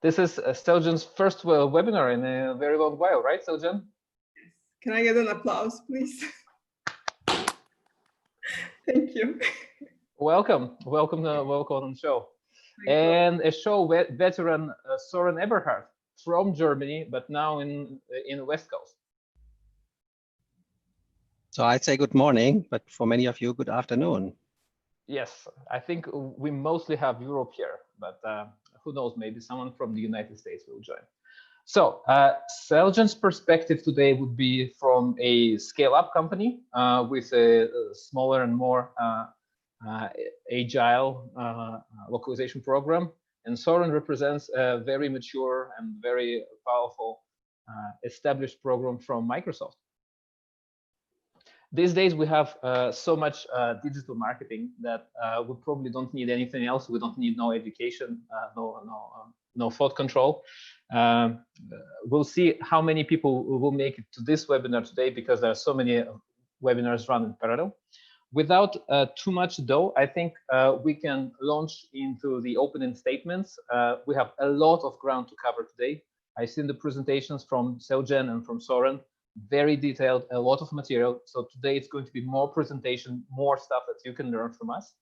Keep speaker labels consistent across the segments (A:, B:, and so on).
A: This is Seljan's first webinar in a very long while, right, Seljan?
B: Can I get an applause, please? Thank you.
A: Welcome on the show. And a show veteran Soren Eberhard from Germany, but now in the West Coast.
C: So I'd say good morning, but for many of you, good afternoon.
A: Yes, I think we mostly have Europe here, but who knows, maybe someone from the United States will join. So Seljan's perspective today would be from a scale-up company with a smaller and more agile localization program. And Soren represents a very mature and very powerful established program from Microsoft. These days we have so much digital marketing that we probably don't need anything else. We don't need no education, no thought control. We'll see how many people will make it to this webinar today because there are so many webinars run in parallel. Without too much though, I think we can launch into the opening statements. We have a lot of ground to cover today. I've seen the presentations from Seljan and from Soren. Very detailed, a lot of material. So today it's going to be more presentation, more stuff that you can learn from us.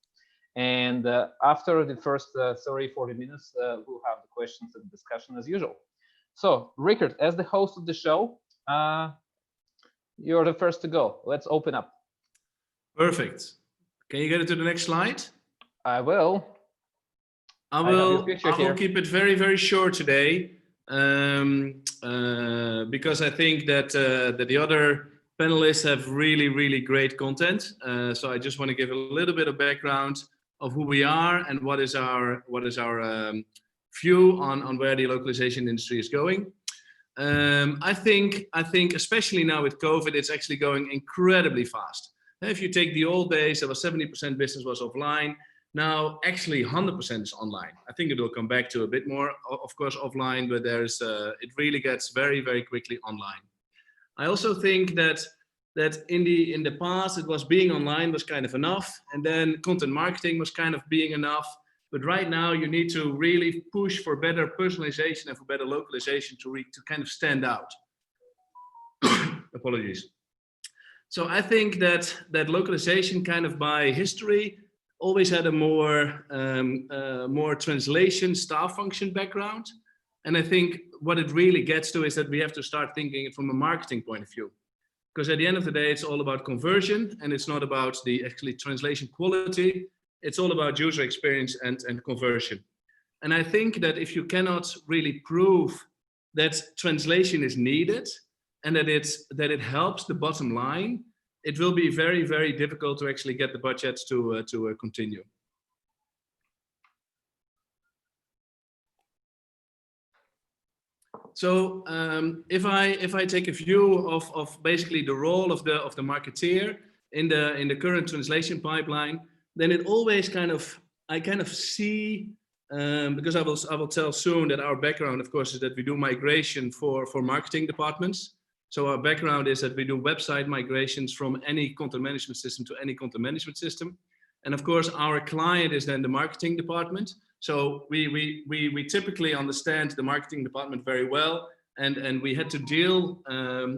A: And after the first 40 minutes, we'll have the questions and discussion as usual. So Rickard, as the host of the show, you're the first to go. Let's open up.
D: Perfect. Can you get it to the next slide?
A: I will.
D: I will keep it very, very short today. Because I think that that the other panelists have really, really great content. So I just want to give a little bit of background of who we are and what is our view on where the localization industry is going. I think especially now with COVID, it's actually going incredibly fast. If you take the old days, there was 70% business was offline. Now, actually, 100% is online. I think it will come back to a bit more, of course, offline, but there's it really gets very, very quickly online. I also think that in the past, it was being online was kind of enough, and then content marketing was kind of being enough. But right now, you need to really push for better personalization and for better localization to kind of stand out. Apologies. So I think that localization kind of by history always had a more translation staff function background. And I think what it really gets to is that we have to start thinking from a marketing point of view. Because at the end of the day, it's all about conversion and it's not about the actually translation quality. It's all about user experience and conversion. And I think that if you cannot really prove that translation is needed and that it helps the bottom line, it will be very, very difficult to actually get the budgets to continue. So if I take a view of basically the role of the marketeer in the current translation pipeline, then it always I kind of see because I will tell soon that our background, of course, is that we do migration for marketing departments. So our background is that we do website migrations from any content management system to any content management system. And of course, our client is then the marketing department. So we typically understand the marketing department very well. And we had to deal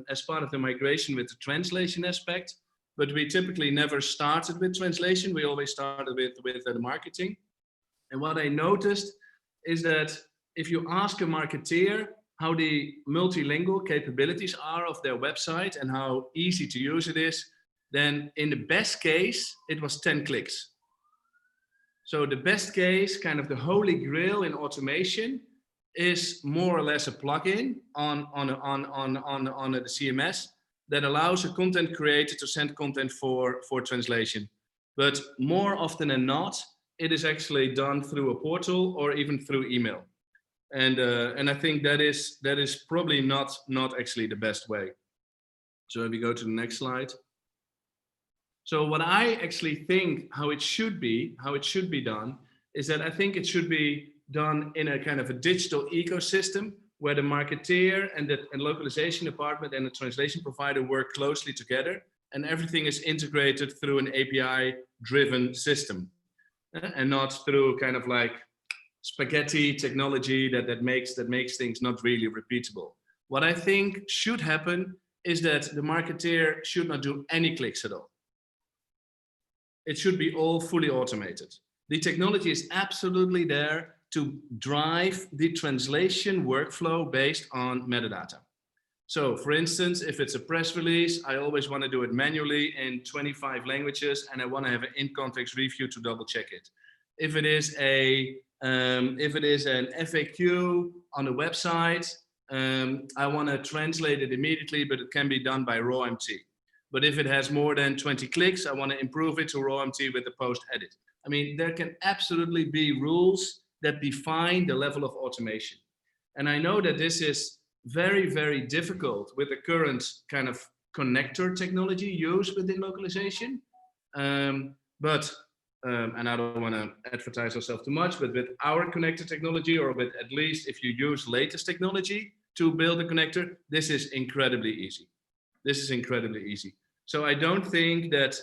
D: as part of the migration with the translation aspect. But we typically never started with translation. We always started with the marketing. And what I noticed is that if you ask a marketeer how the multilingual capabilities are of their website and how easy to use it is, then in the best case, it was 10 clicks. So the best case, kind of the holy grail in automation, is more or less a plugin on the CMS that allows a content creator to send content for translation. But more often than not, it is actually done through a portal or even through email. And I think that is probably not actually the best way. So if we go to the next slide. So what I actually think how it should be done is that I think it should be done in a kind of a digital ecosystem where the marketeer and the localization department and the translation provider work closely together, and everything is integrated through an API-driven system, and not through kind of like spaghetti technology that makes things not really repeatable. What I think should happen is that the marketeer should not do any clicks at all. It should be all fully automated. The technology is absolutely there to drive the translation workflow based on metadata. So for instance, if it's a press release, I always want to do it manually in 25 languages, and I want to have an in-context review to double check it. If it is an FAQ on a website, I want to translate it immediately, but it can be done by raw MT. But if it has more than 20 clicks, I want to improve it to raw MT with the post edit. I mean, there can absolutely be rules that define the level of automation. And I know that this is very, very difficult with the current kind of connector technology used within localization. And I don't want to advertise ourselves too much, but with our connector technology, or with at least if you use latest technology to build a connector, this is incredibly easy. This is incredibly easy. So I don't think that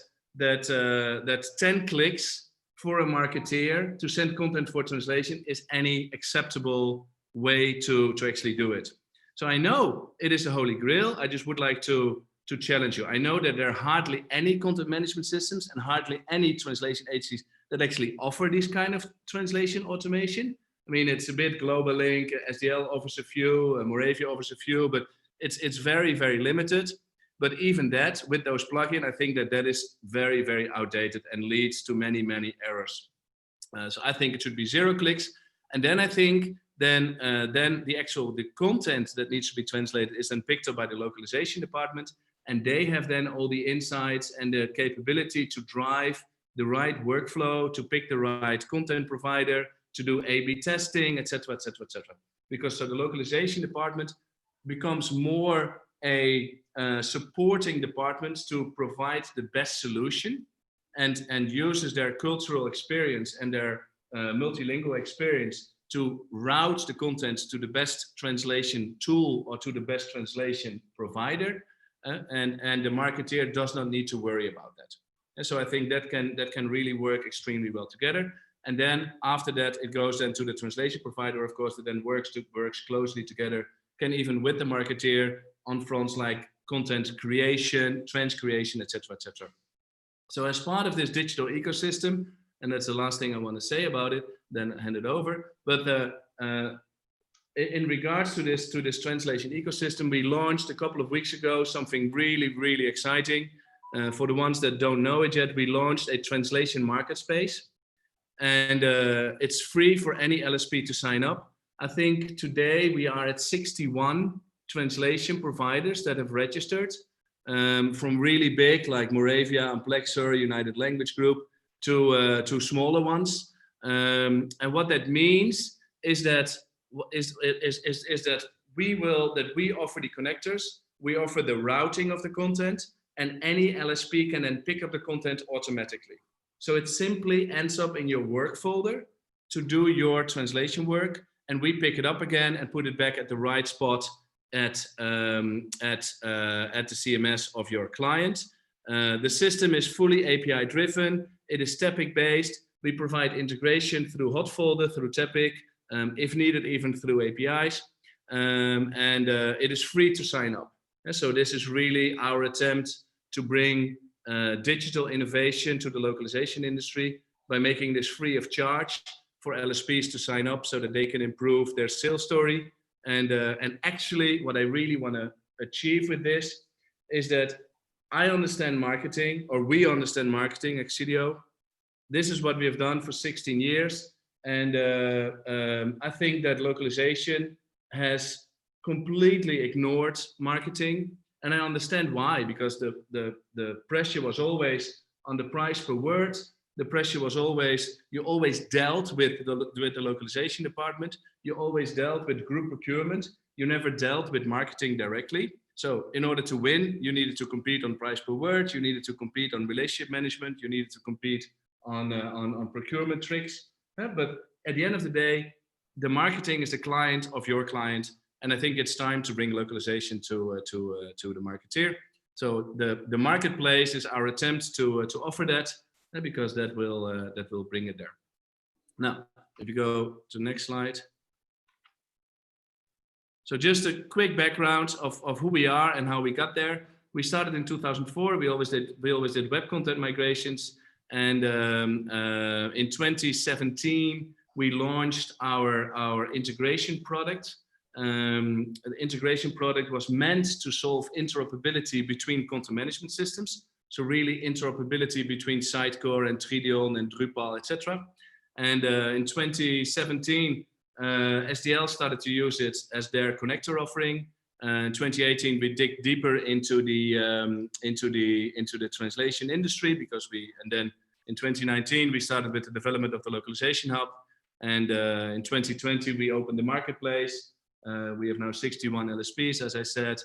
D: 10 clicks for a marketeer to send content for translation is any acceptable way to actually do it. So I know it is a holy grail. I just would like to challenge you. I know that there are hardly any content management systems and hardly any translation agencies that actually offer this kind of translation automation. I mean, it's a bit Global Link, SDL offers a few, Moravia offers a few, but it's very, very limited. But even that, with those plugins, I think that is very, very outdated and leads to many, many errors. So I think it should be 0 clicks. And then I think then the content that needs to be translated is then picked up by the localization department, and they have then all the insights and the capability to drive the right workflow, to pick the right content provider, to do A/B testing, etc., etc., etc. Because so the localization department becomes more a supporting department to provide the best solution, and uses their cultural experience and their multilingual experience to route the content to the best translation tool or to the best translation provider, and the marketeer does not need to worry about that. And so I think that can really work extremely well together. And then after that, it goes then to the translation provider, of course, that then works closely together, can even with the marketeer on fronts like content creation, trends creation, etc., etc. So as part of this digital ecosystem, and that's the last thing I want to say about it, then hand it over. But in regards to this translation ecosystem, we launched a couple of weeks ago something really, really exciting. For the ones that don't know it yet, we launched a translation market space, and it's free for any LSP to sign up. I think today we are at 61 translation providers that have registered, from really big like Moravia, Amplexer, United Language Group, to smaller ones. And what that means is that we offer the connectors, we offer the routing of the content, and any LSP can then pick up the content automatically. So it simply ends up in your work folder to do your translation work, and we pick it up again and put it back at the right spot at the CMS of your client. The system is fully API driven. It is Tepic based. We provide integration through Hot Folder, through Tepic, if needed, even through APIs. And it is free to sign up. And so this is really our attempt to bring digital innovation to the localization industry by making this free of charge for LSPs to sign up so that they can improve their sales story. And actually, what I really want to achieve with this is that I understand marketing, or we understand marketing at Xidio. This is what we have done for 16 years. And I think that localization has completely ignored marketing. And I understand why, because the pressure was always on the price per word. The pressure was always, you always dealt with the localization department. You always dealt with group procurement. You never dealt with marketing directly. So in order to win, you needed to compete on price per word. You needed to compete on relationship management. You needed to compete on procurement tricks. But at the end of the day, the marketing is the client of your client. And I think it's time to bring localization to the marketeer. So the marketplace is our attempt to offer that, because that will bring it there. Now, If you go to the next slide. So just a quick background of who we are and how we got there. We started in 2004. We always did web content migrations, and in 2017 we launched our integration product. The integration product was meant to solve interoperability between content management systems. So really interoperability between Sitecore and Tridion and Drupal, etc. And in 2017. SDL started to use it as their connector offering. In 2018, we dig deeper into the translation industry and then in 2019 we started with the development of the localization hub, and in 2020 we opened the marketplace. We have now 61 LSPs, as I said.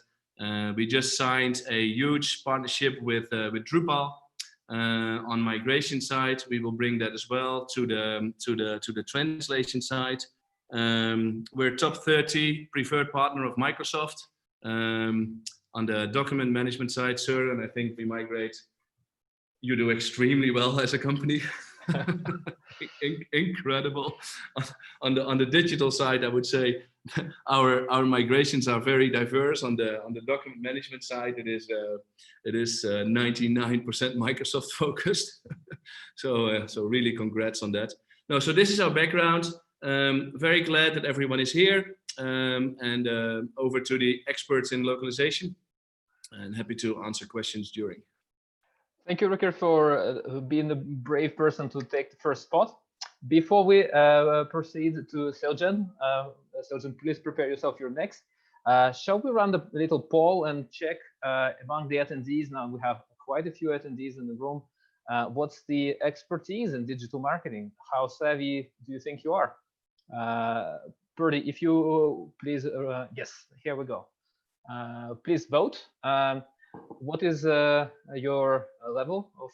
D: We just signed a huge partnership with Drupal on migration side. We will bring that as well to the translation side. We're top 30 preferred partner of Microsoft on the document management side, sir, and I think we migrate. You do extremely well as a company. Incredible. On the digital side, I would say our migrations are very diverse. On the document management side, it is 99% Microsoft focused. So really congrats on that. No, so this is our background. Very glad that everyone is here, and over to the experts in localization, and happy to answer questions during.
A: Thank you, Ricker, for being the brave person to take the first spot. Before we proceed to Seljan, Seljan, please prepare yourself. You're next. Shall we run the little poll and check among the attendees? Now we have quite a few attendees in the room. What's the expertise in digital marketing? How savvy do you think you are? Purdy, if you please, yes, here we go. Please vote. What is your level of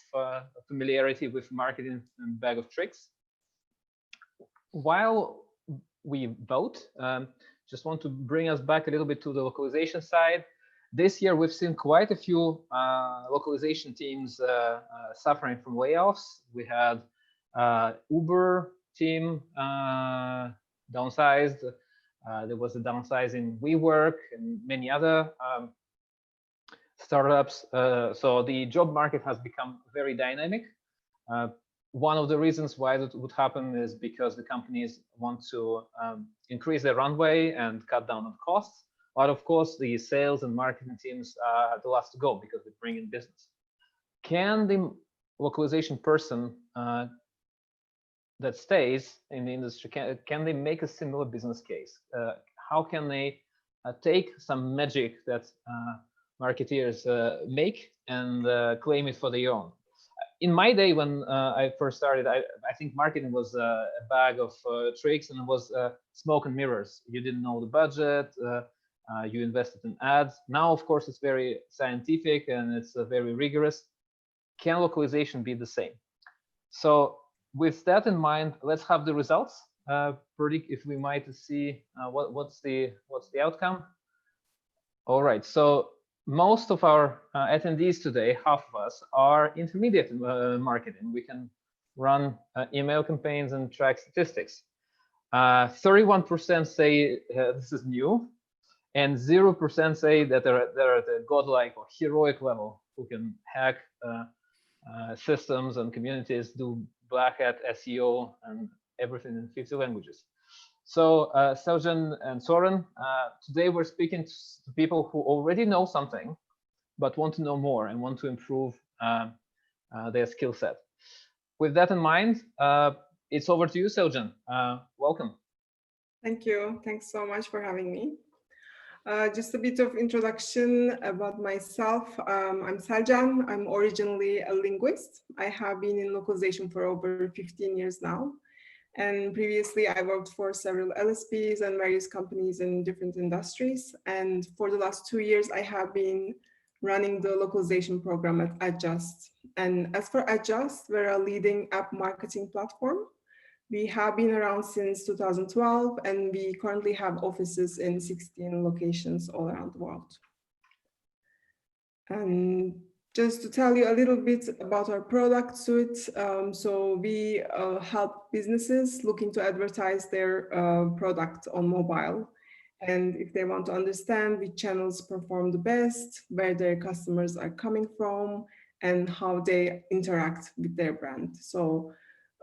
A: familiarity with marketing and bag of tricks? While we vote, just want to bring us back a little bit to the localization side. This year, we've seen quite a few localization teams suffering from layoffs. We had Uber team downsized. There was a downsize in WeWork and many other startups. So the job market has become very dynamic. One of the reasons why that would happen is because the companies want to increase their runway and cut down on costs. But of course, the sales and marketing teams are the last to go because they bring in business. Can the localization person that stays in the industry, can they make a similar business case? How can they take some magic that marketeers make and claim it for their own? In my day, when I first started, I think marketing was a bag of tricks, and it was smoke and mirrors. You didn't know the budget. You invested in ads. Now, of course, it's very scientific and it's very rigorous. Can localization be the same? So with that in mind, let's have the results. Predict if we might see what's the outcome. All right. So most of our attendees today, half of us, are intermediate in marketing. We can run email campaigns and track statistics. 31% say this is new, and 0% say that they're at the godlike or heroic level, who can hack systems and communities, do black hat SEO and everything in 50 languages. So Seljan and Soren, today we're speaking to people who already know something, but want to know more and want to improve their skill set. With that in mind, it's over to you, Seljan. Welcome.
B: Thank you. Thanks so much for having me. Just a bit of introduction about myself. I'm Seljan. I'm originally a linguist. I have been in localization for over 15 years now. And previously, I worked for several LSPs and various companies in different industries. And for the last 2 years, I have been running the localization program at Adjust. And as for Adjust, we're a leading app marketing platform. We have been around since 2012, and we currently have offices in 16 locations all around the world. And Just to tell you a little bit about our product suite. So we help businesses looking to advertise their product on mobile. And if they want to understand which channels perform the best, where their customers are coming from, and how they interact with their brand. So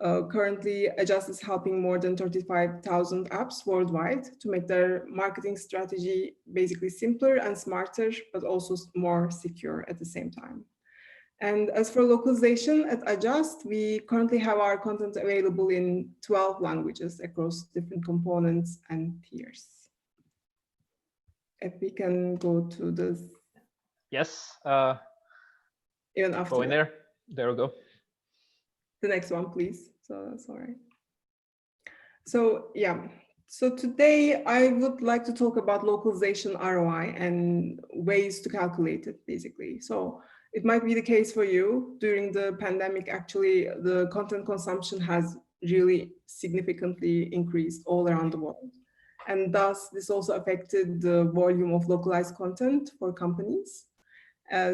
B: currently, Adjust is helping more than 35,000 apps worldwide to make their marketing strategy basically simpler and smarter, but also more secure at the same time. And as for localization at Adjust, we currently have our content available in 12 languages across different components and tiers. If we can go to this.
A: Yes.
B: Even after
A: Go in there. There we go.
B: The next one, please. So that's all right. So yeah, so today I would like to talk about localization ROI and ways to calculate it, basically. So it might be the case for you during the pandemic. Actually, the content consumption has really significantly increased all around the world. And thus, this also affected the volume of localized content for companies.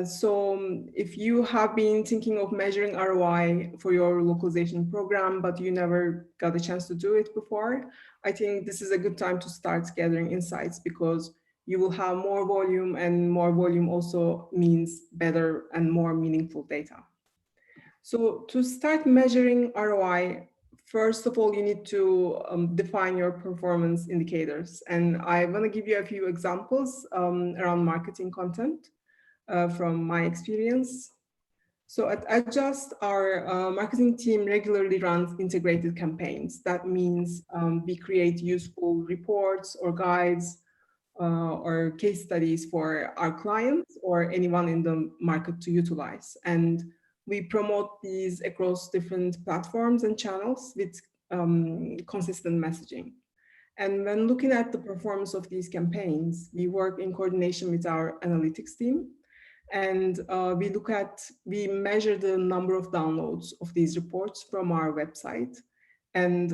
B: So if you have been thinking of measuring ROI for your localization program, but you never got a chance to do it before, I think this is a good time to start gathering insights, because you will have more volume, and more volume also means better and more meaningful data. So to start measuring ROI, first of all, you need to define your performance indicators. And I want to give you a few examples around marketing content. From my experience. So at Adjust, our marketing team regularly runs integrated campaigns. That means we create useful reports or guides or case studies for our clients or anyone in the market to utilize. And we promote these across different platforms and channels with consistent messaging. And when looking at the performance of these campaigns, we work in coordination with our analytics team. And we measure the number of downloads of these reports from our website and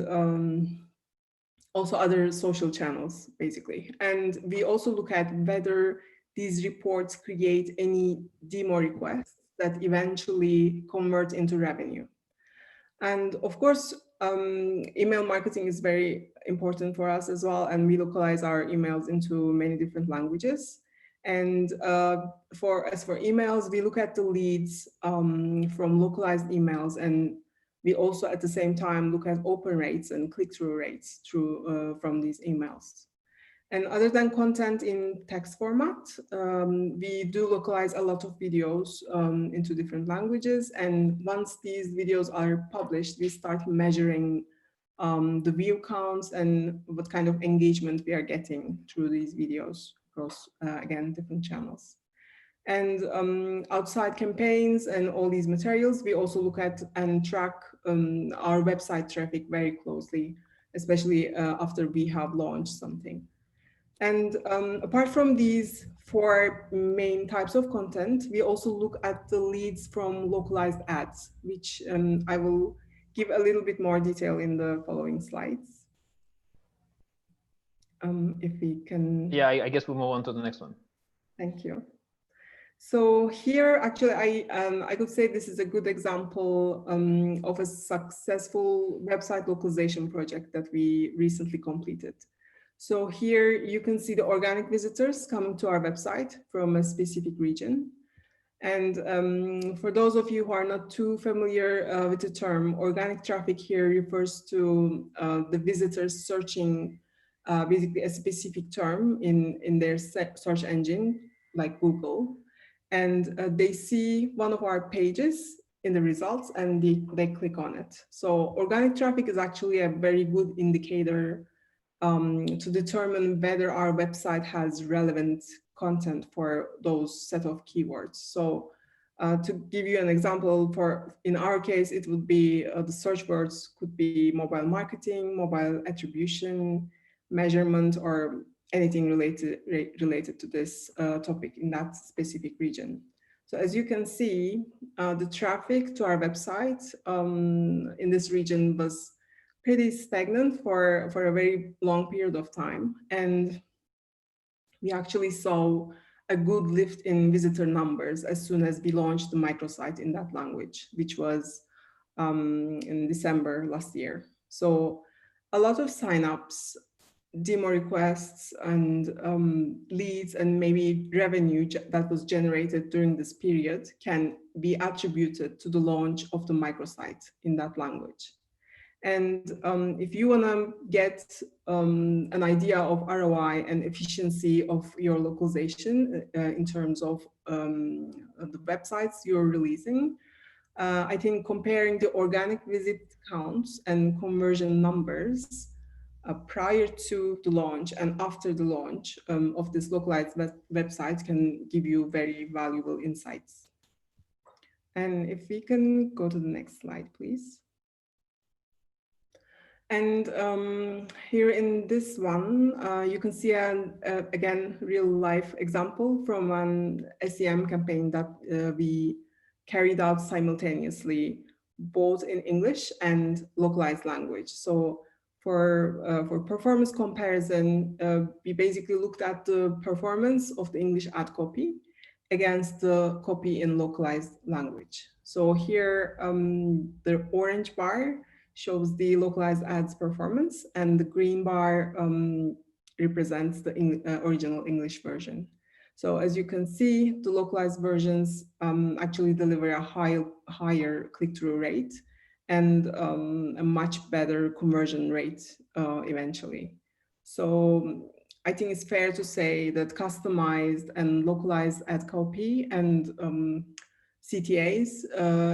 B: also other social channels, basically. And we also look at whether these reports create any demo requests that eventually convert into revenue. And of course, email marketing is very important for us as well. And we localize our emails into many different languages. And as for emails, we look at the leads from localized emails, and we also at the same time look at open rates and click-through rates from these emails. And other than content in text format, we do localize a lot of videos into different languages. And once these videos are published, we start measuring the view counts and what kind of engagement we are getting through these videos across, again, different channels. And outside campaigns and all these materials, we also look at and track our website traffic very closely, especially after we have launched something. And apart from these 4 main types of content, we also look at the leads from localized ads, which I will give a little bit more detail in the following slides. If we can.
A: Yeah, I guess we'll move on to the next one.
B: Thank you. So here, actually, I could say this is a good example of a successful website localization project that we recently completed. So here you can see the organic visitors coming to our website from a specific region. And for those of you who are not too familiar with the term, organic traffic here refers to the visitors searching basically a specific term in their search engine, like Google. And they see one of our pages in the results and they click on it. So organic traffic is actually a very good indicator to determine whether our website has relevant content for those set of keywords. So to give you an example, in our case, it would be the search words could be mobile marketing, mobile attribution, measurement, or anything related to this topic in that specific region. So as you can see, the traffic to our website in this region was pretty stagnant for a very long period of time. And we actually saw a good lift in visitor numbers as soon as we launched the microsite in that language, which was in December last year. So a lot of signups, demo requests, and leads, and maybe revenue that was generated during this period can be attributed to the launch of the microsite in that language. And if you want to get an idea of ROI and efficiency of your localization in terms of the websites you're releasing, I think comparing the organic visit counts and conversion numbers prior to the launch and after the launch of this localized website can give you very valuable insights. And if we can go to the next slide, please. And here in this one, you can see again, real life example from an SEM campaign that we carried out simultaneously, both in English and localized language. So for performance comparison, we basically looked at the performance of the English ad copy against the copy in localized language. So here, the orange bar shows the localized ads performance, and the green bar represents the original English version. So as you can see, the localized versions actually deliver a higher click-through rate and a much better conversion rate eventually. So I think it's fair to say that customized and localized ad copy and CTAs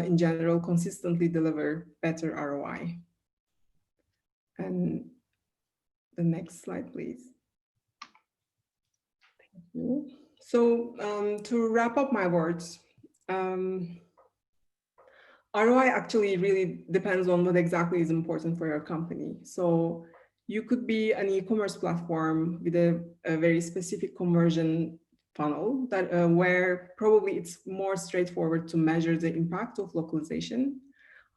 B: in general consistently deliver better ROI. And the next slide, please. Thank you. So to wrap up my words, ROI actually really depends on what exactly is important for your company. So you could be an e-commerce platform with a very specific conversion funnel that where probably it's more straightforward to measure the impact of localization.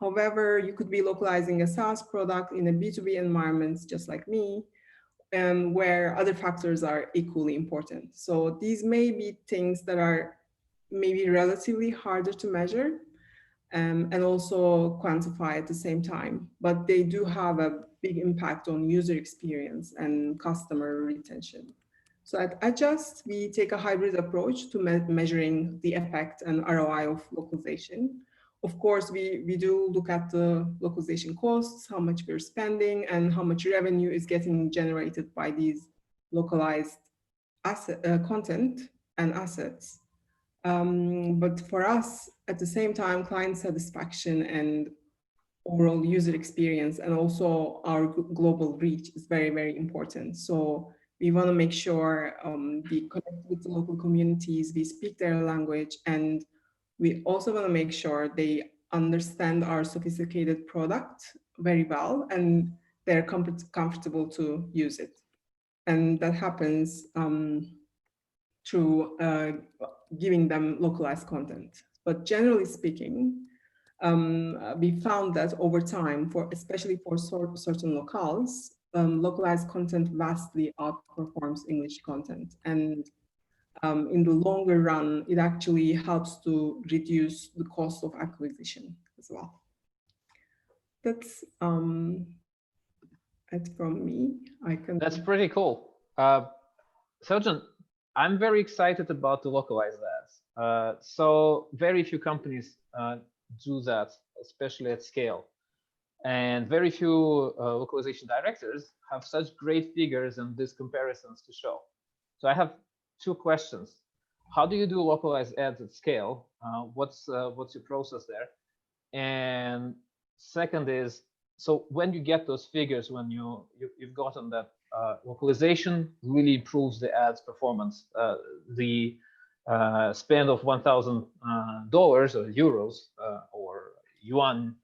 B: However, you could be localizing a SaaS product in a B2B environment, just like me, where other factors are equally important. So these may be things that are maybe relatively harder to measure and also quantify at the same time, but they do have a big impact on user experience and customer retention. So at Adjust, we take a hybrid approach to measuring the effect and ROI of localization. Of course, we do look at the localization costs, how much we're spending, and how much revenue is getting generated by these localized content and assets. But for us, at the same time, client satisfaction and overall user experience and also our global reach is very, very important. So we want to make sure we connect with the local communities, we speak their language, and we also want to make sure they understand our sophisticated product very well and they're comfortable to use it. And that happens through giving them localized content. But generally speaking, we found that over time, especially for certain locales, localized content vastly outperforms English content. And in the longer run, it actually helps to reduce the cost of acquisition as well. That's it from me.
A: That's pretty cool. Seljan, I'm very excited about the localized ads. So very few companies do that, especially at scale. And very few localization directors have such great figures and these comparisons to show. So I have two questions. How do you do localized ads at scale? What's your process there? And second is, so when you get those figures, when you've gotten that localization really improves the ads performance, the spend of $1,000 or euros or yuan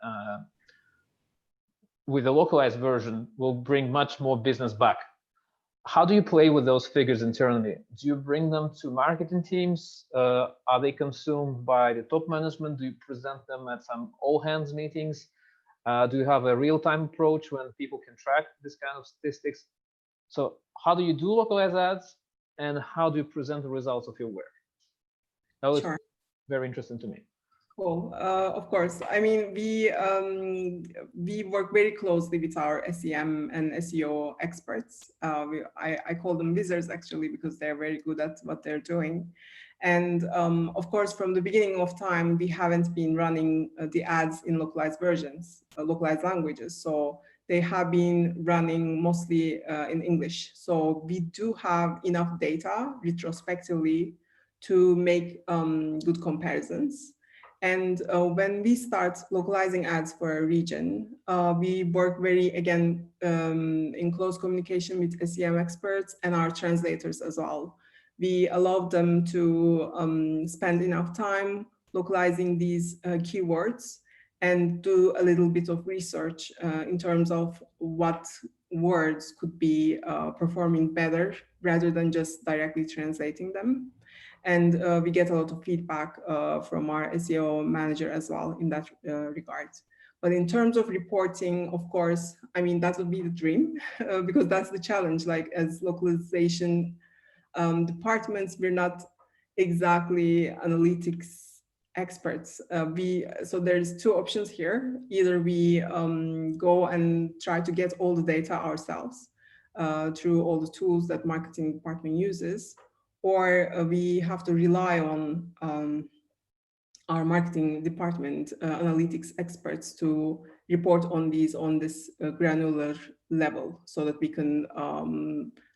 A: with the localized version will bring much more business back. How do you play with those figures internally? Do you bring them to marketing teams? Are they consumed by the top management? Do you present them at some all hands meetings? Do you have a real-time approach when people can track this kind of statistics? So how do you do localized ads? and how do you present the results of your work? That was
B: Sure.
A: very interesting to me.
B: Cool. Of course. I mean, we work very closely with our SEM and SEO experts. I call them wizards actually, because they're very good at what they're doing. And of course, from the beginning of time, we haven't been running the ads in localized versions, localized languages. So they have been running mostly in English. So we do have enough data retrospectively to make good comparisons. And when we start localizing ads for a region, we work in close communication with SEM experts and our translators as well. We allow them to spend enough time localizing these keywords and do a little bit of research in terms of what words could be performing better rather than just directly translating them. And we get a lot of feedback from our SEO manager as well in that regard. But in terms of reporting, of course, I mean, that would be the dream because that's the challenge. Like as localization departments, we're not exactly analytics experts. So there's two options here. Either we go and try to get all the data ourselves through all the tools that marketing department uses, or we have to rely on our marketing department analytics experts to report on this granular level so that we can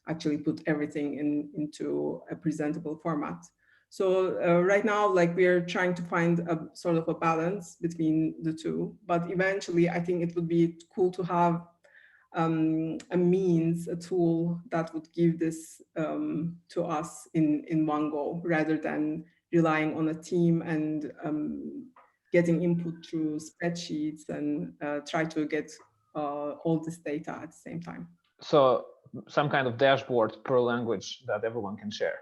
B: actually put everything into a presentable format. So right now, like we're trying to find a sort of a balance between the two, but eventually I think it would be cool to have a tool that would give this to us in one go, rather than relying on a team and getting input through spreadsheets and try to get all this data at the same time.
A: So some kind of dashboard per language that everyone can share.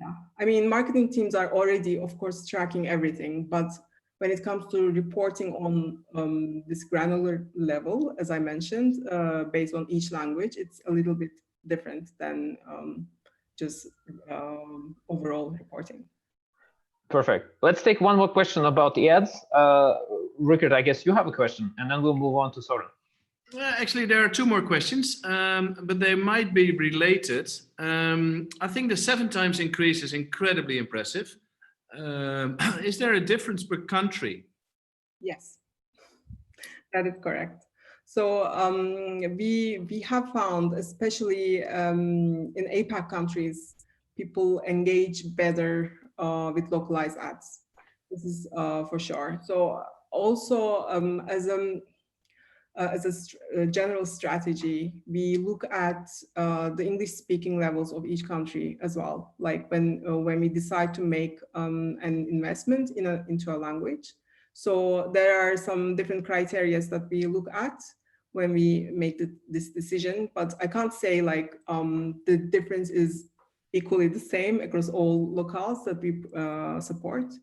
B: Yeah, I mean, marketing teams are already, of course, tracking everything, but when it comes to reporting on this granular level, as I mentioned, based on each language, it's a little bit different than just overall reporting.
A: Perfect. Let's take one more question about the ads. Rickard, I guess you have a question, and then we'll move on to Soren.
D: Actually, there are two more questions, but they might be related. I think the 7 times increase is incredibly impressive. Is there a difference per country?
B: Yes, that is correct. So we have found, especially in APAC countries, people engage better with localized ads. This is for sure. So also as a general strategy, we look at the English-speaking levels of each country as well. Like when we decide to make an investment into a language. So there are some different criteria that we look at when we make this decision. But I can't say like the difference is equally the same across all locales that we support.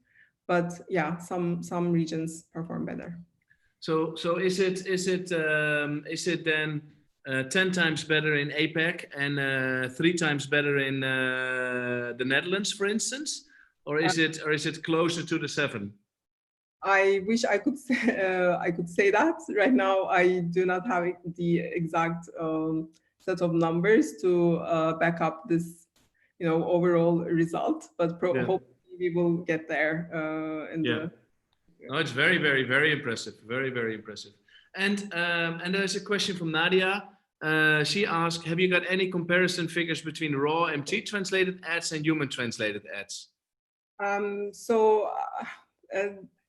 B: But yeah, some regions perform better.
D: So is it then 10 times better in APAC and 3 times better in the Netherlands, for instance, or is it closer to the 7?
B: I wish I could say that. Right now, I do not have the exact set of numbers to back up this, overall result. But hopefully we will get there.
D: No, it's very, very, very impressive. Very, very impressive. And there's a question from Nadia. She asked, have you got any comparison figures between raw MT translated ads and human translated ads?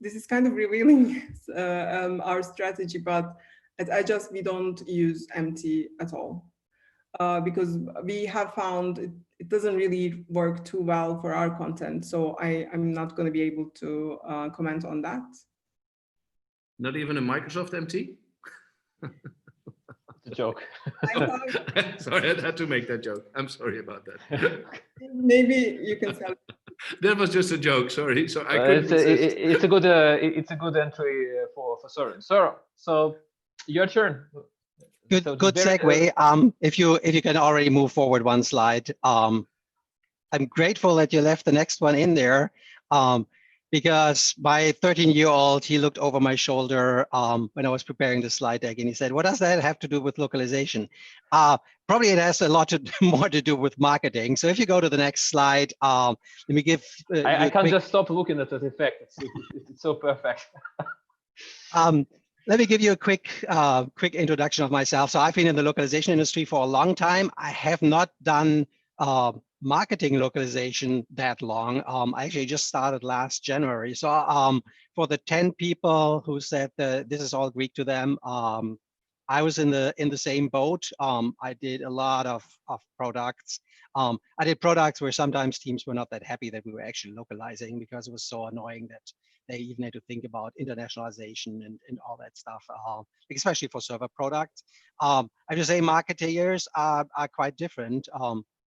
B: This is kind of revealing our strategy, but at iJust we don't use MT at all because we have found it doesn't really work too well for our content. So I'm not going to be able to comment on that.
D: Not even a Microsoft MT?
A: It's a joke.
D: Sorry, I had to make that joke. I'm sorry about that.
B: Maybe you can tell.
D: That was just a joke. Sorry. So I couldn't
A: it's a good entry for Soren. So your turn.
C: Good segue. If you can already move forward one slide. I'm grateful that you left the next one in there, because my 13-year-old, he looked over my shoulder when I was preparing the slide deck, and he said, "What does that have to do with localization?" Probably it has a lot more to do with marketing. So if you go to the next slide, let me give you
A: I
C: a
A: can't
C: quick,
A: just stop looking at that effect. It's so perfect.
C: let me give you a quick introduction of myself. So I've been in the localization industry for a long time. I have not done marketing localization that long. I actually just started last January. So for the 10 people who said that this is all Greek to them, I was in the same boat. I did a lot of products. I did products where sometimes teams were not that happy that we were actually localizing, because it was so annoying that they even had to think about internationalization and all that stuff, especially for server products. I just say marketeers are quite different.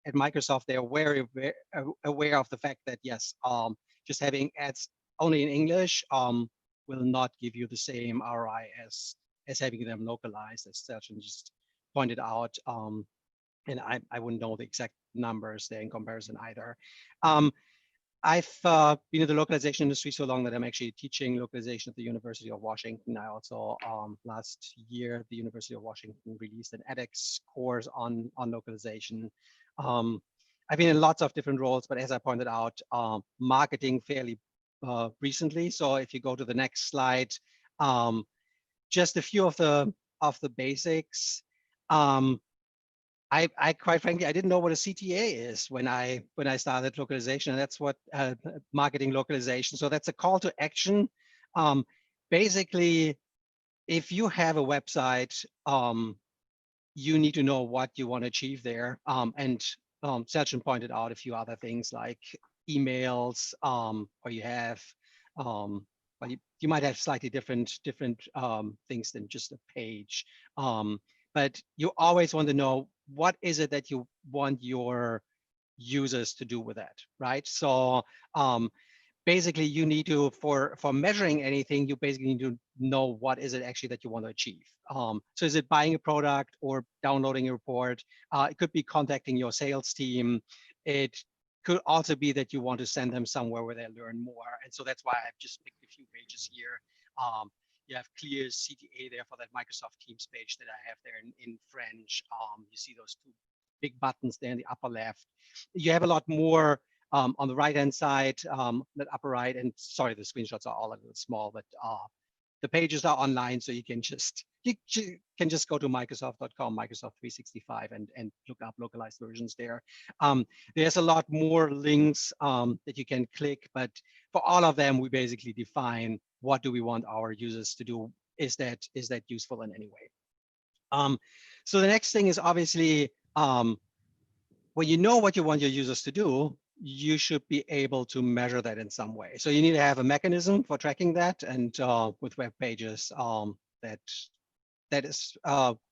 C: At Microsoft, they're very aware of the fact that, yes, just having ads only in English will not give you the same ROI as having them localized, as Sergeant just pointed out. And I wouldn't know the exact numbers there in comparison either. I've been in the localization industry so long that I'm actually teaching localization at the University of Washington. I also, last year, the University of Washington released an edX course on localization. I've been in lots of different roles, but as I pointed out, marketing fairly recently. So if you go to the next slide, just a few of the basics. I quite frankly, I didn't know what a CTA is when I started localization, and that's what marketing localization. So that's a call to action. Basically, if you have a website, you need to know what you want to achieve there. And Sergeant pointed out a few other things like emails, or you have, well, you might have slightly different things than just a page. But you always want to know, what is it that you want your users to do with that, right? So basically you need to, for measuring anything, you basically need to know what is it actually that you want to achieve. So is it buying a product or downloading a report? It could be contacting your sales team. It could also be that you want to send them somewhere where they learn more. And so that's why I've just picked a few pages here. You have clear CTA there for that Microsoft Teams page that I have there in French. You see those two big buttons there in the upper left. You have a lot more on the right-hand side, that upper right, and sorry, the screenshots are all a little small, but the pages are online, so you can just go to Microsoft.com, Microsoft 365, and look up localized versions there. There's a lot more links that you can click, but for all of them, we basically define what do we want our users to do. Is that useful in any way? So the next thing is obviously, when you know what you want your users to do, you should be able to measure that in some way. So you need to have a mechanism for tracking that, and with web pages, that is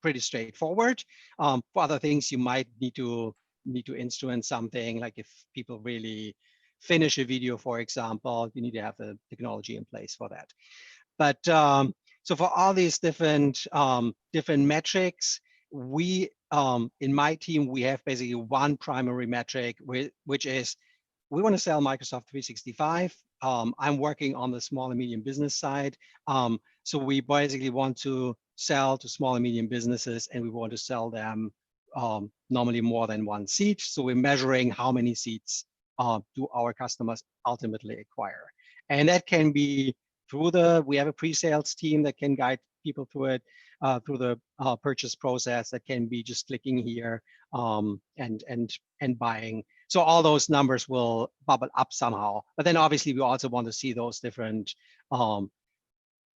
C: pretty straightforward. For other things, you might need to instrument something, like if people really finish a video, for example, you need to have the technology in place for that. But so for all these different metrics, we in my team, we have basically one primary metric, which is we want to sell Microsoft 365. I'm working on the small and medium business side. So we basically want to sell to small and medium businesses, and we want to sell them normally more than one seat. So we're measuring how many seats do our customers ultimately acquire. And that can be through we have a pre-sales team that can guide people through it, through the purchase process. That can be just clicking here and buying. So all those numbers will bubble up somehow. But then obviously we also want to see those different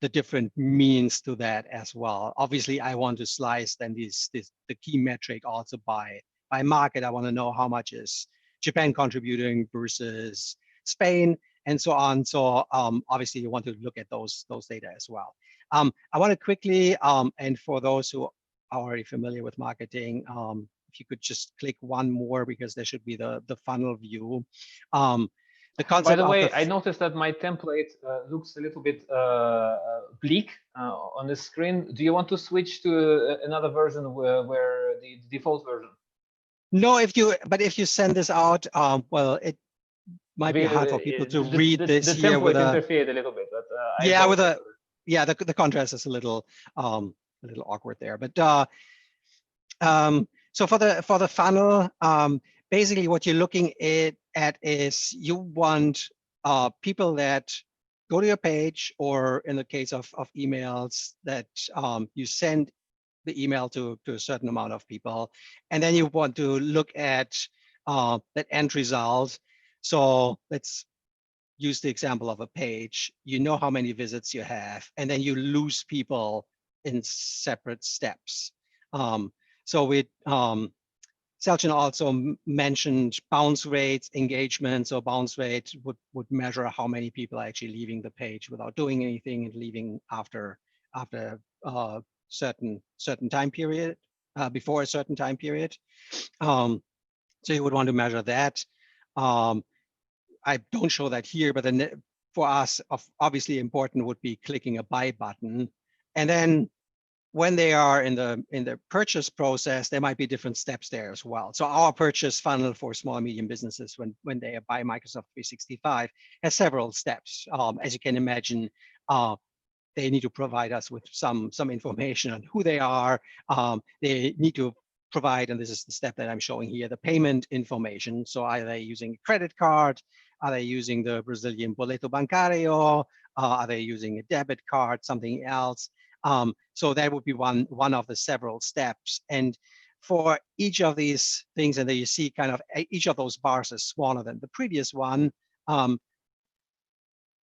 C: the different means to that as well. Obviously, I want to slice then the key metric also by market. I want to know how much is Japan contributing versus Spain, and so on. So obviously, you want to look at those data as well. I want to quickly, and for those who are already familiar with marketing, if you could just click one more, because there should be the funnel view. The concept.
A: By the way, I noticed that my template looks a little bit bleak on the screen. Do you want to switch to another version where the default version?
C: No, if you send this out, well, it might be hard for people to read this
A: the
C: here with
A: template
C: a
A: interfered a little bit, but
C: yeah, with a yeah, the contrast is a little awkward there. But so for the funnel, basically what you're looking at is you want people that go to your page, or in the case of emails, that you send the email to a certain amount of people, and then you want to look at that end result. So let's use the example of a page. You know how many visits you have, and then you lose people in separate steps. So we Selchin also mentioned bounce rates, engagement. So bounce rate would measure how many people are actually leaving the page without doing anything and leaving after certain time period, before a certain time period. So you would want to measure that. I don't show that here, but then for us, obviously important would be clicking a buy button, and then when they are in the purchase process, there might be different steps there as well. So our purchase funnel for small and medium businesses, when they buy Microsoft 365, has several steps. As you can imagine, they need to provide us with some information on who they are. They need to provide, and this is the step that I'm showing here, the payment information. So are they using a credit card? Are they using the Brazilian boleto bancário? Are they using a debit card, something else? So that would be one of the several steps. And for each of these things, and then you see kind of each of those bars is smaller than the previous one,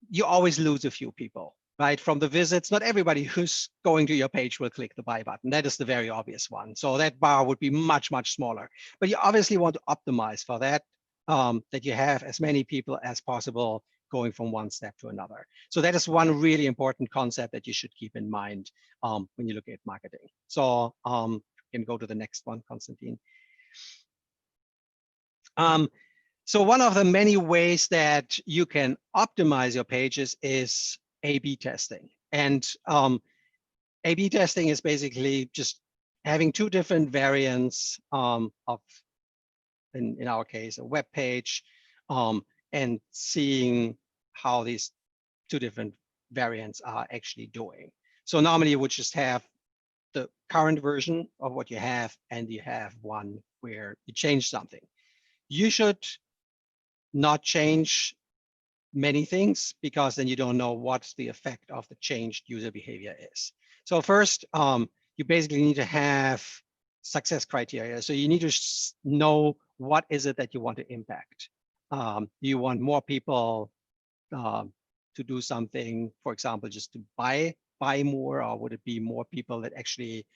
C: you always lose a few people, right? From the visits, not everybody who's going to your page will click the buy button. That is the very obvious one. So that bar would be much, much smaller. But you obviously want to optimize for that, that you have as many people as possible going from one step to another. So that is one really important concept that you should keep in mind when you look at marketing. So you can go to the next one, Konstantin. So one of the many ways that you can optimize your pages is A/B testing. And A/B testing is basically just having two different variants of, in our case, a web page, and seeing how these two different variants are actually doing. So normally you would just have the current version of what you have, and you have one where you change something. You should not change many things, because then you don't know what the effect of the changed user behavior is. So first, you basically need to have success criteria. So you need to know what is it that you want to impact. Do you want more people to do something, for example, just to buy more, or would it be more people that actually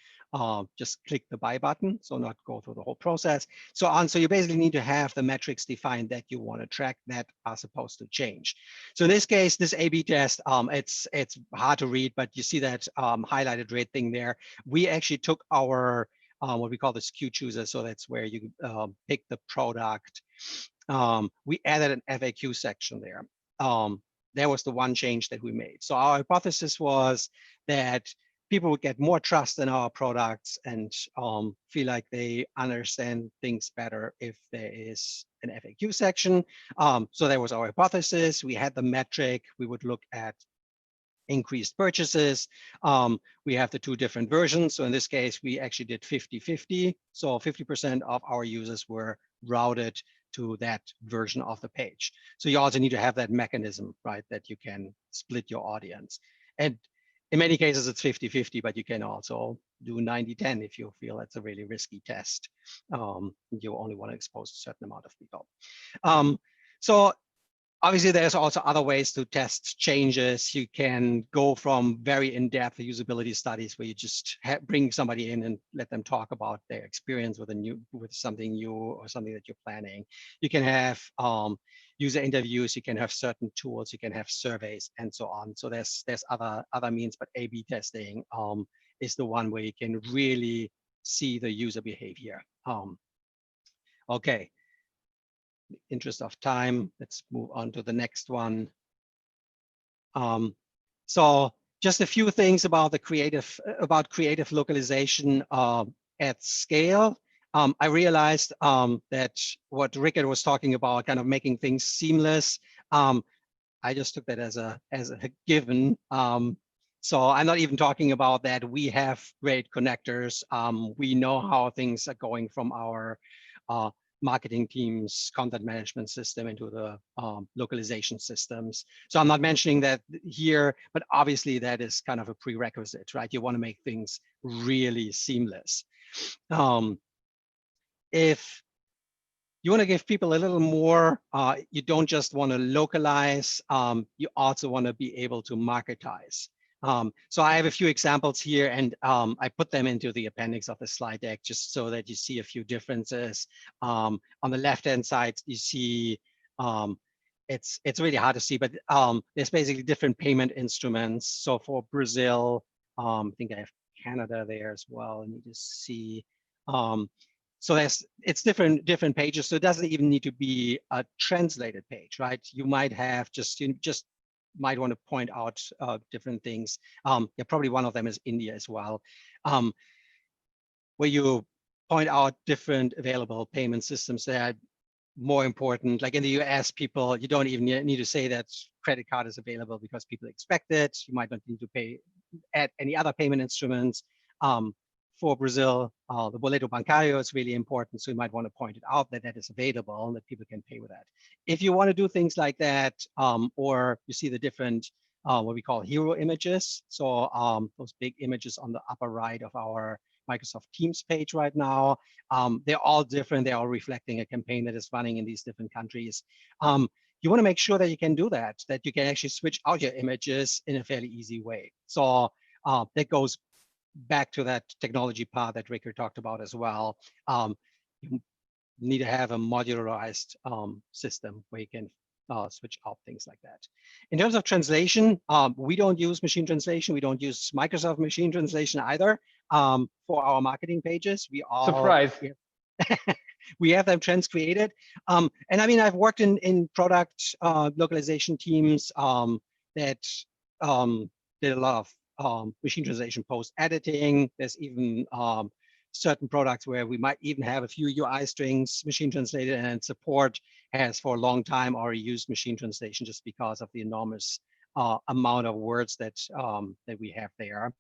C: just click the buy button, so not go through the whole process, so on. So you basically need to have the metrics defined that you want to track that are supposed to change. So in this case, this A/B test, it's hard to read, but you see that highlighted red thing there. We actually took our what we call the SKU chooser, so that's where you pick the product. We added an FAQ section there. That was the one change that we made. So our hypothesis was that people would get more trust in our products and feel like they understand things better if there is an FAQ section. So that was our hypothesis. We had the metric. We would look at increased purchases. We have the two different versions. So in this case, we actually did 50-50. So 50% of our users were routed to that version of the page. So you also need to have that mechanism, right, that you can split your audience. And in many cases, it's 50-50, but you can also do 90-10 if you feel it's a really risky test. You only want to expose a certain amount of people. So obviously, there's also other ways to test changes. You can go from very in-depth usability studies where you just bring somebody in and let them talk about their experience with something new or something that you're planning. You can have user interviews. You can have certain tools. You can have surveys and so on. So there's other means, but A/B testing is the one where you can really see the user behavior. Okay. Interest of time, let's move on to the next one. So just a few things about the creative localization at scale. I realized that what Rickard was talking about, kind of making things seamless, I just took that as a given. So I'm not even talking about that. We have great connectors. We know how things are going from our marketing team's content management system into the localization systems. So I'm not mentioning that here, but obviously that is kind of a prerequisite, right? You want to make things really seamless. If you want to give people a little more, you don't just want to localize, you also want to be able to marketize. So I have a few examples here, and I put them into the appendix of the slide deck just so that you see a few differences. On the left-hand side, you see, it's really hard to see, but there's basically different payment instruments. So for Brazil, I think I have Canada there as well. Let me just see. So it's different pages. So it doesn't even need to be a translated page, right? You might have you just might want to point out different things. Yeah, probably one of them is India as well, where you point out different available payment systems that are more important. Like in the US, people, you don't even need to say that credit card is available because people expect it. You might not need to add any other payment instruments. For Brazil, the boleto bancário is really important. So you might want to point it out that that is available and that people can pay with that. If you want to do things like that, or you see the different, what we call hero images. So those big images on the upper right of our Microsoft Teams page right now, they're all different. They're all reflecting a campaign that is running in these different countries. You want to make sure that you can do that you can actually switch out your images in a fairly easy way. So that goes back to that technology part that Rickard talked about as well. You need to have a modularized system where you can switch out things like that. In terms of translation, we don't use machine translation. We don't use Microsoft machine translation either for our marketing pages. We all
A: Surprise.
C: we have them trans-created. And I mean, I've worked in product localization teams that did a lot of machine translation post editing. There's even certain products where we might even have a few UI strings machine translated, and support has for a long time already used machine translation just because of the enormous amount of words that that we have there.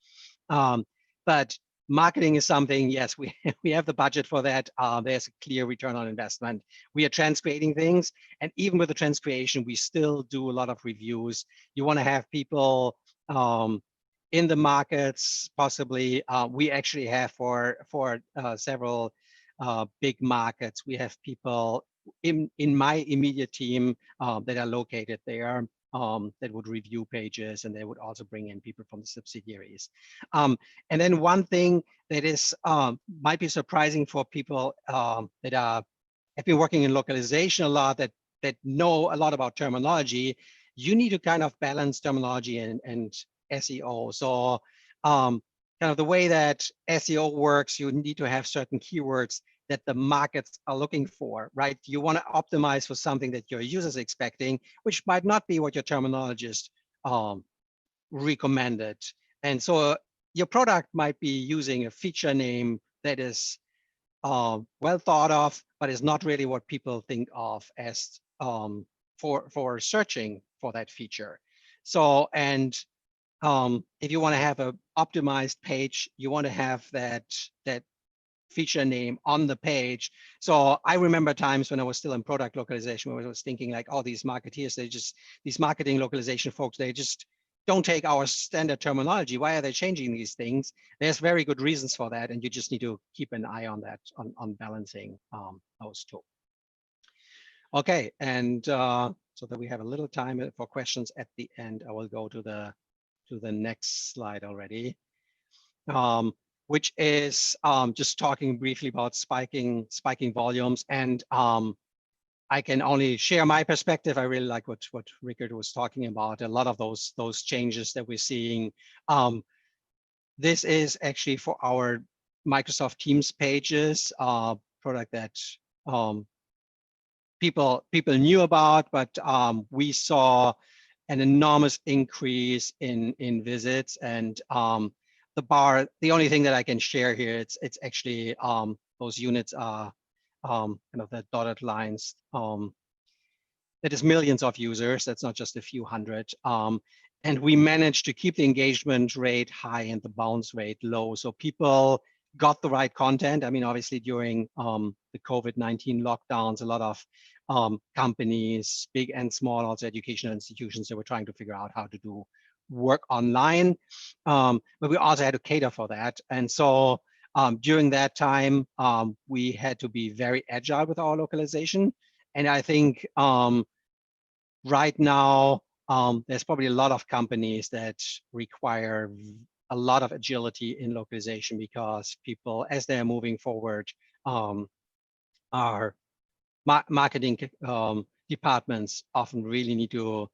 C: But marketing is something, yes, we have the budget for that. There's a clear return on investment. We are trans-creating things, and even with the trans-creation, we still do a lot of reviews. You want to have people in the markets, possibly. We actually have for several big markets, we have people in my immediate team that are located there that would review pages, and they would also bring in people from the subsidiaries. And then one thing that is might be surprising for people that have been working in localization a lot, that know a lot about terminology, you need to kind of balance terminology and SEO. So kind of the way that SEO works, you need to have certain keywords that the markets are looking for, right? You want to optimize for something that your users are expecting, which might not be what your terminologist recommended. And so your product might be using a feature name that is well thought of, but is not really what people think of as for searching for that feature. So, and if you want to have an optimized page, you want to have that feature name on the page. So I remember times when I was still in product localization where I was thinking like, oh, these marketeers, these marketing localization folks, they just don't take our standard terminology. Why are they changing these things? There's very good reasons for that, and you just need to keep an eye on that, on balancing those two. Okay, and so that we have a little time for questions at the end, I will go to the next slide already, which is just talking briefly about spiking volumes. And I can only share my perspective. I really like what Rickard was talking about. A lot of those changes that we're seeing. This is actually for our Microsoft Teams pages, product that people knew about, but we saw an enormous increase in visits. And the only thing that I can share here, it's actually those units are kind of the dotted lines. That is millions of users. That's not just a few hundred. And we managed to keep the engagement rate high and the bounce rate low. So people got the right content. I mean, obviously during the COVID-19 lockdowns, a lot of companies, big and small, also educational institutions, they were trying to figure out how to do work online. But we also had to cater for that. And so during that time, we had to be very agile with our localization. And I think right now, there's probably a lot of companies that require a lot of agility in localization because people, as they're moving forward, our marketing departments often really need to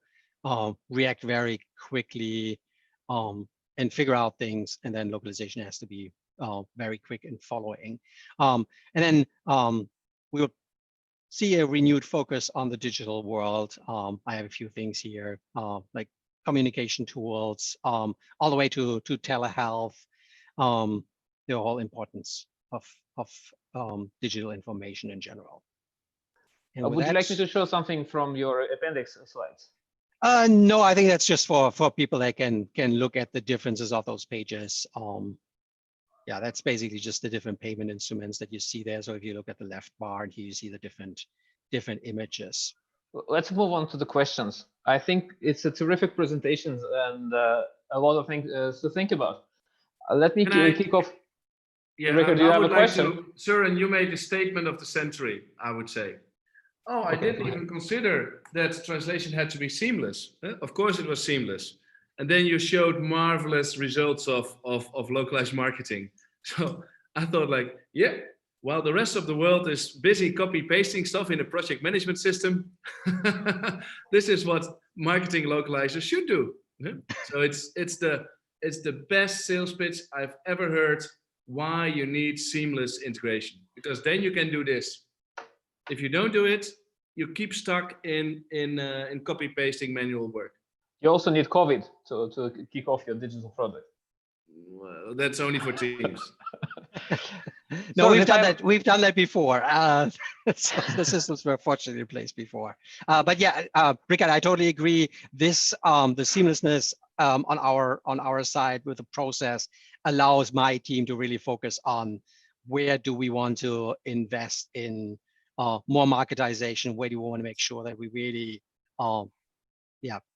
C: react very quickly and figure out things, and then localization has to be very quick in following. And then we will see a renewed focus on the digital world. I have a few things here, like communication tools, all the way to telehealth, the whole importance of digital information in general. And
A: would you like me to show something from your appendix slides?
C: No, I think that's just for people that can look at the differences of those pages. Yeah, that's basically just the different payment instruments that you see there. So if you look at the left bar, and here you see the different images.
A: Let's move on to the questions. I think it's a terrific presentation and a lot of things to think about. Let me kick off.
D: Yeah,
A: Rickard, do you have a question?
D: Søren, you made the statement of the century, I would say. Oh, I didn't even consider that translation had to be seamless. Of course it was seamless. And then you showed marvelous results of localized marketing. So I thought like, yeah, while the rest of the world is busy copy pasting stuff in a project management system, this is what marketing localizers should do. So it's the best sales pitch I've ever heard why you need seamless integration, because then you can do this. If you don't do it, you keep stuck in copy pasting manual work.
A: You also need COVID to kick off your digital product.
D: Well, that's only for teams.
C: No,
A: So
C: we've done that before. So the systems were fortunately in place before. But yeah, Rickard, I totally agree. This the seamlessness on our side with the process allows my team to really focus on where do we want to invest in more marketization. Where do we want to make sure that we really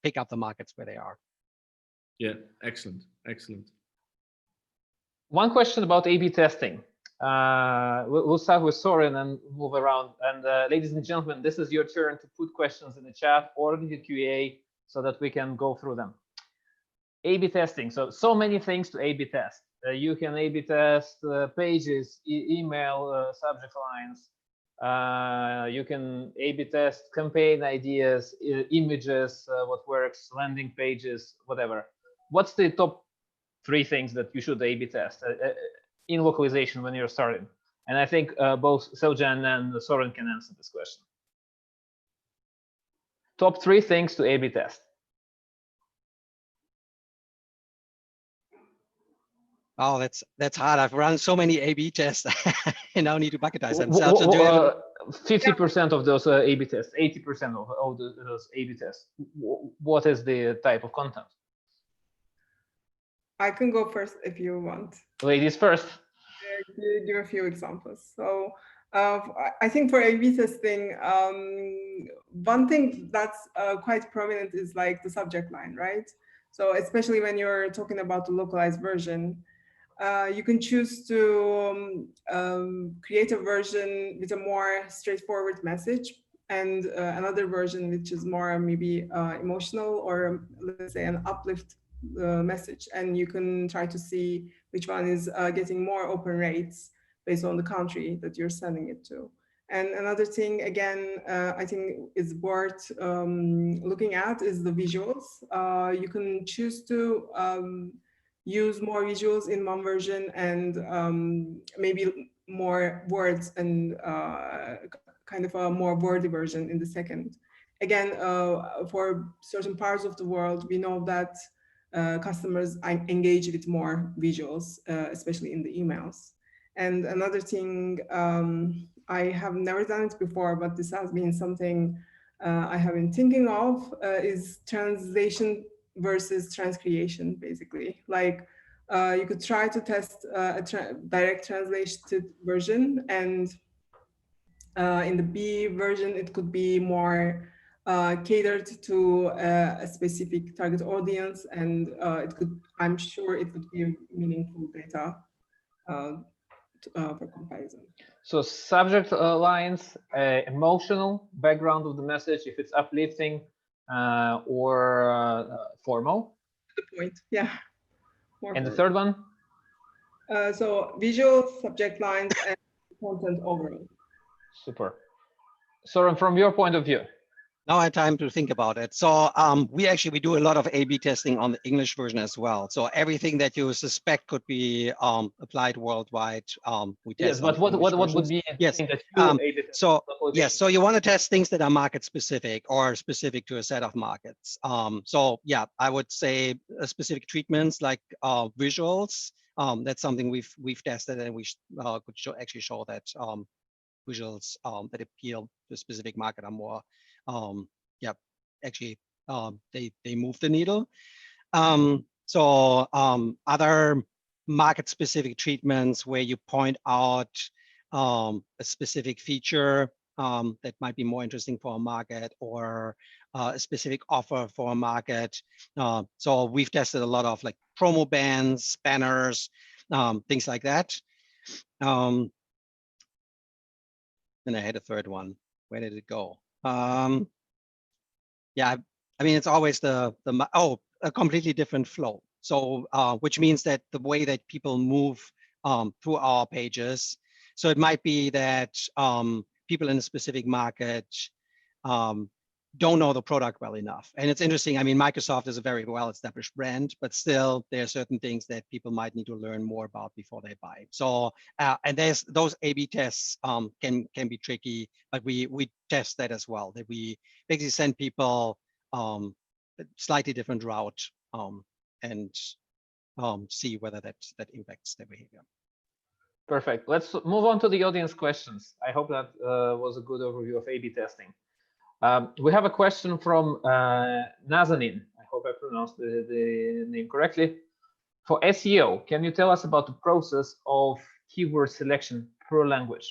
C: pick up the markets where they are.
D: Yeah, excellent.
A: One question about A/B testing. We'll start with Søren and move around. And ladies and gentlemen, this is your turn to put questions in the chat or in the QA so that we can go through them. A/B testing. So many things to A/B test. You can A/B test pages, email subject lines. You can A/B test campaign ideas, images, what works, landing pages, whatever. What's the top 3 things that you should A/B test in localization when you're starting? And I think both Seljan and Søren can answer this question. Top 3 things to A/B test.
C: Oh, that's hard. I've run so many A/B tests. I now need to bucketize them.
A: 50% of those A/B tests, 80% of those A/B tests. What is the type of content?
B: I can go first if you want.
A: Ladies first.
B: Give a few examples. So I think for A/B testing, one thing that's quite prominent is like the subject line, right? So especially when you're talking about the localized version, you can choose to create a version with a more straightforward message and another version which is more maybe emotional or let's say an uplift message. And you can try to see which one is getting more open rates based on the country that you're sending it to. And another thing, again, I think is worth looking at is the visuals. You can choose to use more visuals in one version and maybe more words and kind of a more wordy version in the second. Again, for certain parts of the world, we know that customers engage with more visuals, especially in the emails. And another thing, I have never done it before, but this has been something I have been thinking of, is translation versus transcreation, basically. Like you could try to test a direct translated version, and in the B version, it could be more catered to a specific target audience, and it could, I'm sure it would give meaningful data for comparison.
A: So subject lines, emotional background of the message, if it's uplifting or formal.
B: The point, yeah. More
A: And the
B: formal.
A: third one?
B: So visual, subject lines, and content overall.
A: Super. Soren, from your point of view.
C: Now I have time to think about it. So we do a lot of A/B testing on the English version as well. So everything that you suspect could be applied worldwide, we test.
A: Yes, but what would be
C: yes.
A: that you A/B test?
C: So yes, so you want to test things that are market specific or specific to a set of markets. So yeah, I would say specific treatments like visuals. That's something we've tested, and we could actually show that visuals that appeal to a specific market are more, actually they move the needle. So other market specific treatments where you point out a specific feature that might be more interesting for a market, or a specific offer for a market. So we've tested a lot of like promo bands, banners, things like that. Then I had a third one. Where did it go? Yeah, I mean, it's always a completely different flow. So which means that the way that people move through our pages. So it might be that people in a specific market don't know the product well enough. And it's interesting. I mean, Microsoft is a very well-established brand, but still there are certain things that people might need to learn more about before they buy. So, and there's those A/B tests can be tricky, but we test that as well. That we basically send people a slightly different route and see whether that impacts their behavior.
A: Perfect. Let's move on to the audience questions. I hope that was a good overview of A/B testing. We have a question from Nazanin. I hope I pronounced the name correctly. For SEO, can you tell us about the process of keyword selection per language?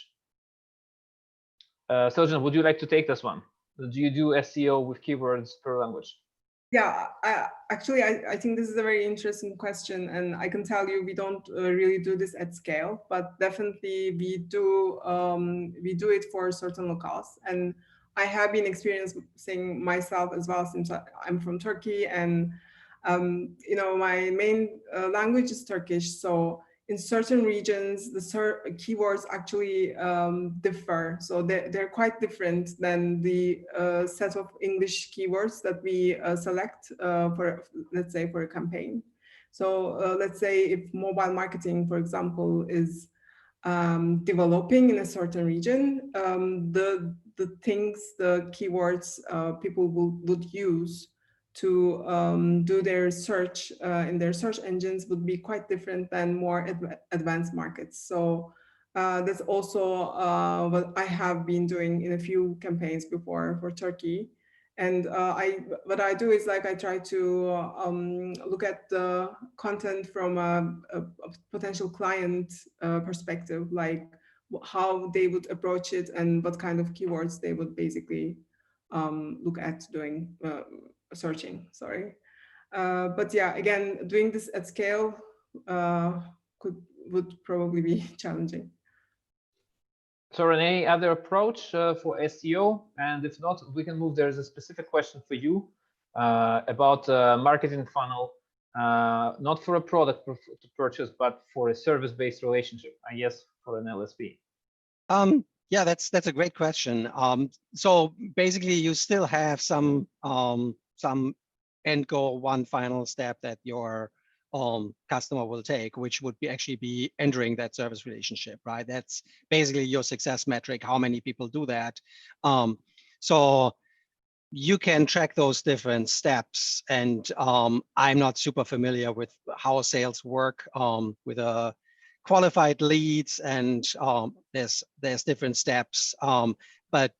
A: Seljan, would you like to take this one? Do you do SEO with keywords per language?
B: Yeah, actually, I think this is a very interesting question, and I can tell you we don't really do this at scale, but definitely we do it for certain locales. And I have been experiencing myself as well, since I'm from Turkey, and you know, my main language is Turkish. So in certain regions, the keywords actually differ. So they're quite different than the set of English keywords that we select for, let's say, for a campaign. So let's say if mobile marketing, for example, is developing in a certain region, the keywords people would use to do their search in their search engines would be quite different than more advanced markets. So that's also what I have been doing in a few campaigns before for Turkey. And what I do is, like, I try to look at the content from a potential client perspective, like how they would approach it and what kind of keywords they would basically look at doing searching. Sorry, but yeah, again, doing this at scale would probably be challenging.
A: So any other approach for SEO? And if not, we can move. There's a specific question for you about marketing funnel, not for a product to purchase, but for a service-based relationship, I guess, for an LSP.
C: Yeah, that's a great question. So basically, you still have some end goal, one final step that your customer will take, which would actually be entering that service relationship, right? That's basically your success metric, how many people do that. So you can track those different steps, and I'm not super familiar with how sales work with a qualified leads, and there's different steps. But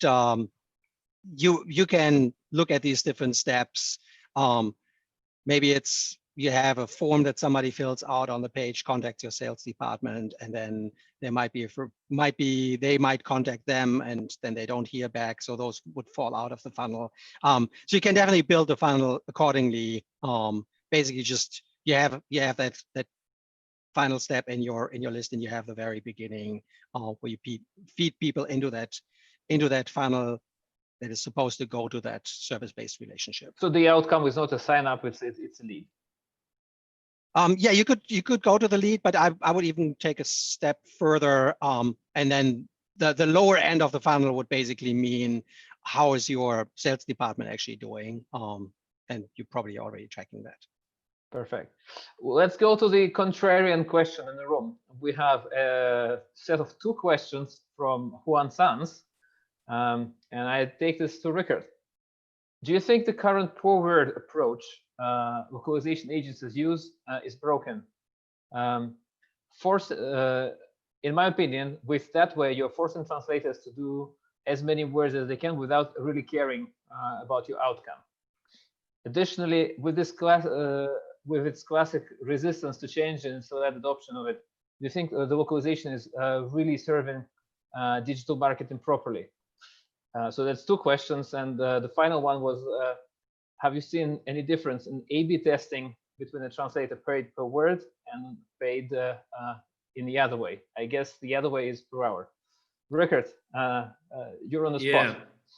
C: you can look at these different steps. Maybe it's you have a form that somebody fills out on the page, contact your sales department, and then there might be they might contact them, and then they don't hear back. So those would fall out of the funnel. So you can definitely build the funnel accordingly. Basically, just you have that final step in your list, and you have the very beginning where you feed people into that funnel that is supposed to go to that service-based relationship.
A: So the outcome is not a sign up; it's a lead.
C: Yeah, you could go to the lead, but I would even take a step further, and then the lower end of the funnel would basically mean how is your sales department actually doing, and you're probably already tracking that.
A: Perfect. Let's go to the contrarian question in the room. We have a set of 2 questions from Juan Sanz, and I take this to Rickard. Do you think the current forward approach localization agencies use is broken? In my opinion, with that way, you're forcing translators to do as many words as they can without really caring about your outcome. Additionally, with this with its classic resistance to change and slow adoption of it, do you think the localization is really serving digital marketing properly? So that's 2 questions, and the final one was, have you seen any difference in A/B testing between a translator paid per word and paid in the other way? I guess the other way is per hour. Rickard, you're on the spot.
D: Yeah,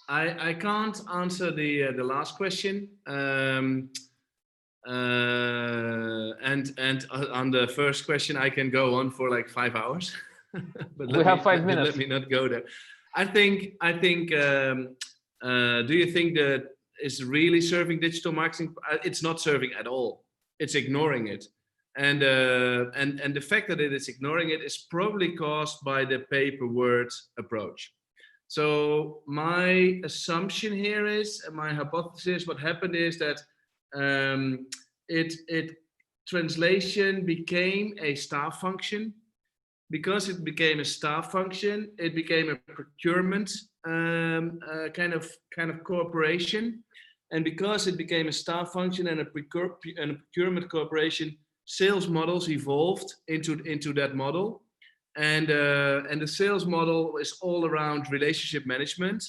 D: I can't answer the last question. And on the first question, I can go on for like 5 hours. But
A: we have 5 minutes.
D: Let me not go there. I think. Do you think that is really serving digital marketing? It's not serving at all. It's ignoring it, and the fact that it is ignoring it is probably caused by the pay per word approach. So my assumption here is, my hypothesis, what happened is that translation became a staff function. Because it became a staff function, it became a procurement kind of cooperation, and because it became a staff function and a procurement cooperation, sales models evolved into that model, and the sales model is all around relationship management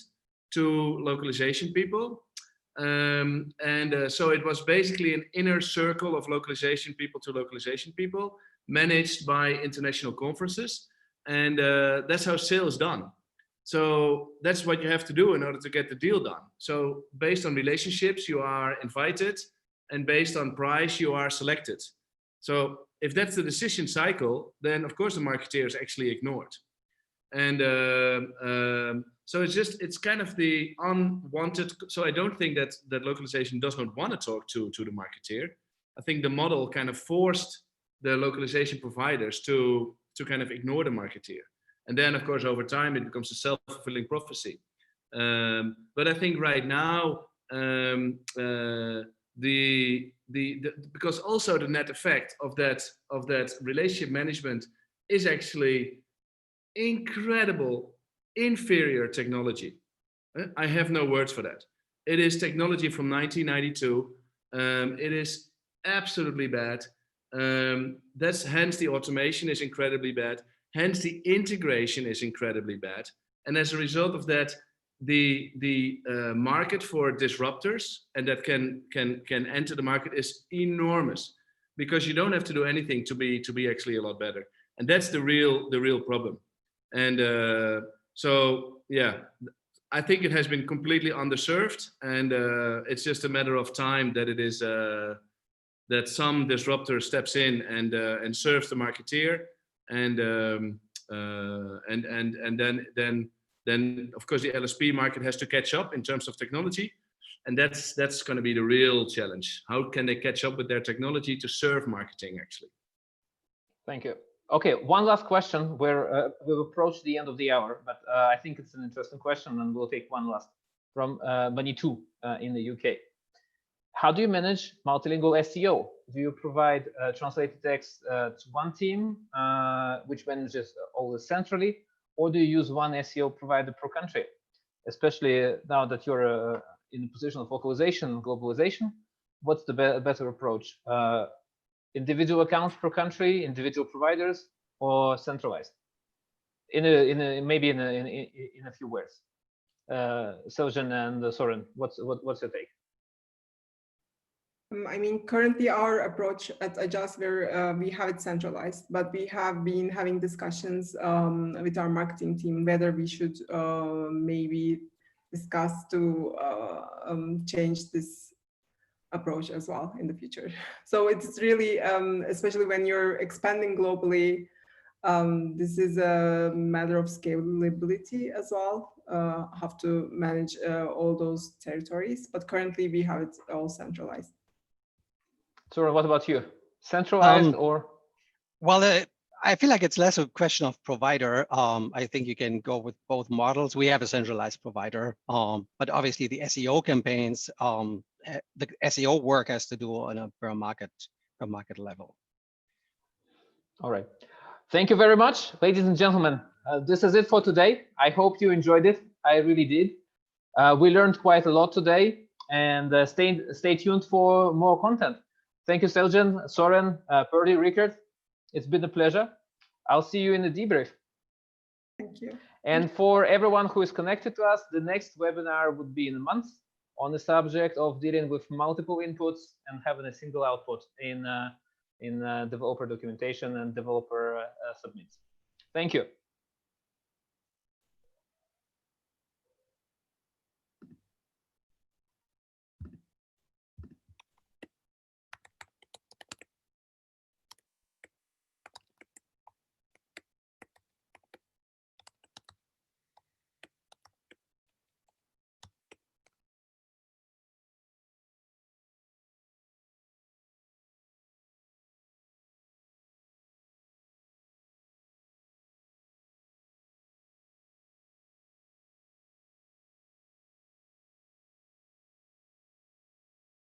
D: to localization people, so it was basically an inner circle of localization people to localization people, managed by international conferences, and that's how sales is done. So that's what you have to do in order to get the deal done. So based on relationships, you are invited, and based on price, you are selected. So if that's the decision cycle, then of course the marketeer is actually ignored. And so it's kind of the unwanted. So I don't think that localization does not want to talk to the marketeer. I think the model kind of forced the localization providers to kind of ignore the marketeer, and then of course over time it becomes a self-fulfilling prophecy. But I think right now because also the net effect of that relationship management is actually incredible inferior technology. I have no words for that. It is technology from 1992. It is absolutely bad. That's hence the automation is incredibly bad. Hence the integration is incredibly bad. And as a result of that, the market for disruptors and that can enter the market is enormous, because you don't have to do anything to be actually a lot better. And that's the real problem. And so yeah, I think it has been completely underserved, and it's just a matter of time that it is that some disruptor steps in and serves the marketeer, and then of course the LSP market has to catch up in terms of technology, and that's going to be the real challenge. How can they catch up with their technology to serve marketing actually?
A: Thank you. Okay, one last question. We've approached the end of the hour, but I think it's an interesting question, and we'll take one last from Manitou in the UK. How do you manage multilingual SEO? Do you provide translated text to one team, which manages all this centrally, or do you use one SEO provider per country? Especially now that you're in the position of localization and globalization, what's the better approach? Individual accounts per country, individual providers, or centralized? Maybe in a few words. Seljan and Soren, what's your take?
B: I mean, currently our approach at Adjust, we have it centralized, but we have been having discussions with our marketing team whether we should maybe discuss to change this approach as well in the future. So it's really, especially when you're expanding globally, this is a matter of scalability as well. Have to manage all those territories, but currently we have it all centralized.
A: Soren, what about you? Centralized or?
C: Well, I feel like it's less a question of provider. I think you can go with both models. We have a centralized provider, but obviously the SEO campaigns, the SEO work has to do on a per market level.
A: All right. Thank you very much, ladies and gentlemen. This is it for today. I hope you enjoyed it. I really did. We learned quite a lot today, and stay tuned for more content. Thank you, Seljan, Soren, Purdy, Rickard. It's been a pleasure. I'll see you in the debrief.
B: Thank you.
A: And for everyone who is connected to us, the next webinar would be in a month on the subject of dealing with multiple inputs and having a single output in developer documentation and developer submits. Thank you.